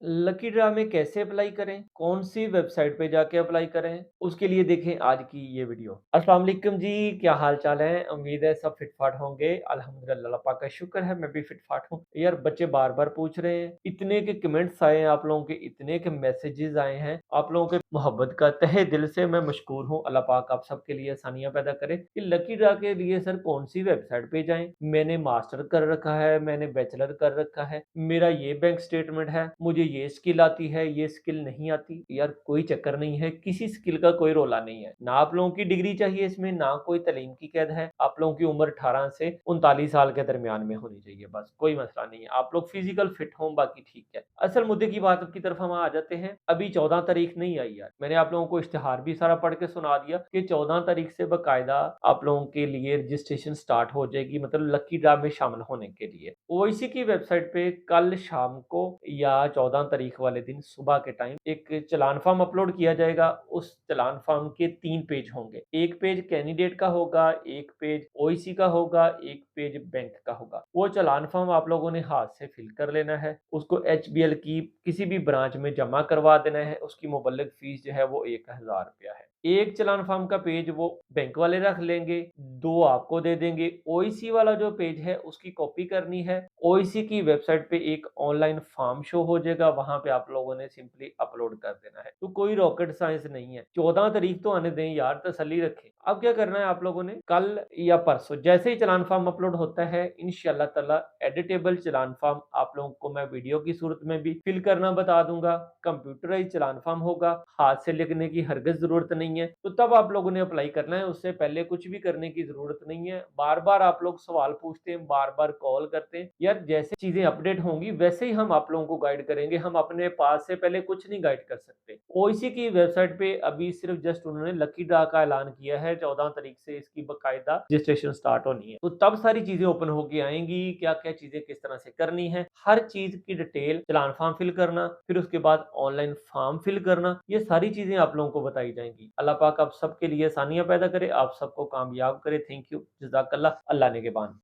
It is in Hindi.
लकी ड्रा में कैसे अप्लाई करें? कौन-सी वेबसाइट पे जाके अप्लाई करें? उसके लिए देखें आज की ये वीडियो। अस्सलाम वालेकुम जी, क्या हाल-चाल है? उम्मीद है सब फिट-फाट होंगे। अल्हम्दुलिल्लाह अल्लाह पाक का शुक्र है मैं भी फिट-फाट हूँ। यार बच्चे बार-बार पूछ रहे हैं, इतने के कमेंट्स आए हैं आप लोगों के, इतने के मैसेजेस आए हैं। आप लोगों के मोहब्बत का तहे दिल से मैं मशकूर हूँ। अल्लाह पाक आप सबके लिए आसानियाँ पैदा करे कि लकी ड्रा के लिए सर कौन-सी वेबसाइट पे जाएँ? मैंने मास्टर कर रखा है, मैंने बैचलर कर रखा है, मेरा ये बैंक स्टेटमेंट है, मुझे ये स्किल आती है, ये स्किल नहीं आती। यार कोई चक्कर नहीं है, किसी स्किल का कोई रौला नहीं है। ना आप लोगों की डिग्री चाहिए इसमें, ना कोई तालीम की कैद है। आप लोगों की उम्र 18 से 39 साल के दरमियान में होनी चाहिए बस, कोई मसला नहीं है। आप लोग फिज़िकल फिट हों बाकी ठीक है। असल मुद्दे की बात की तरफ हम आ जाते हैं। अभी 14 तारीख नहीं आई यार। मैंने आप लोगों को इश्तिहार भी सारा पढ़ के सुना दिया कि 14 तारीख से बाकायदा आप लोगों के लिए रजिस्ट्रेशन स्टार्ट हो जाएगी, मतलब लकी ड्रा में शामिल होने के लिए। ओवैसी की वेबसाइट पे कल शाम को या 14 तारीख वाले दिन सुबह के टाइम एक चालान फॉर्म अपलोड किया जाएगा। उस चालान फॉर्म के 3 पेज होंगे। एक पेज कैंडिडेट का होगा, एक पेज ओईसी का होगा, एक पेज बैंक का होगा। वो चालान फॉर्म आप लोगों ने हाथ से फिल कर लेना है। उसको एचबीएल की किसी भी ब्रांच में जमा करवा देना है। उसकी मुबल्लिग फीस जो है वो ₹1000 है। एक चालान फॉर्म का पेज वो बैंक वाले रख लेंगे, 2 आपको दे देंगे। ओईसी वाला जो पेज है उसकी कॉपी करनी है। ओईसी की वेबसाइट पे एक ऑनलाइन फॉर्म शो हो जाएगा, वहाँ पे आप लोगों ने सिंपली अपलोड कर देना है। तो कोई रॉकेट साइंस नहीं है। 14 तारीख तो आने दें यार, तसल्ली रखें। अब क्या करना है आप लोगों ने, कल या परसों जैसे ही चालान फॉर्म अपलोड होता है, इंशाअल्लाह ताला एडिटेबल चालान फॉर्म आप लोगों को मैं वीडियो की सूरत में भी फिल करना बता दूँगा। कंप्यूटराइज़्ड चालान फॉर्म होगा, हाथ से लिखने की हरगिज़ ज़रूरत नहीं है। तो तब आप लोगों ने अप्लाई करना है, उससे पहले कुछ भी करने की ज़रूरत नहीं है। बार-बार आप लोग सवाल पूछते हैं, बार-बार कॉल करते हैं। यार जैसे चीज़ें अपडेट होंगी वैसे ही हम आप लोगों को गाइड करेंगे। हम अपने पास से पहले कुछ नहीं गाइड कर सकते। ओईसी की वेबसाइट पे अभी सिर्फ़ जस्ट उन्होंने लकी ड्रा का ऐलान किया है, 14 तारीख से इसकी बाकायदा रजिस्ट्रेशन स्टार्ट होनी है। तो तब सारी चीज़ें ओपन होके आएँगी, क्या-क्या चीज़ें किस तरह से करनी है, हर चीज़ की डिटेल, चालान फॉर्म फिल करना, फिर उसके बाद ऑनलाइन फॉर्म फिल करना, ये सारी चीज़ें आप लोगों को बताई जाएँगी। अल्लाह पाक आप सबके लिए आसानियाँ पैदा करे, आप सबको कामयाब करे। थैंक यू, जज़ाकल्लाह, अल्लाह निगहबान।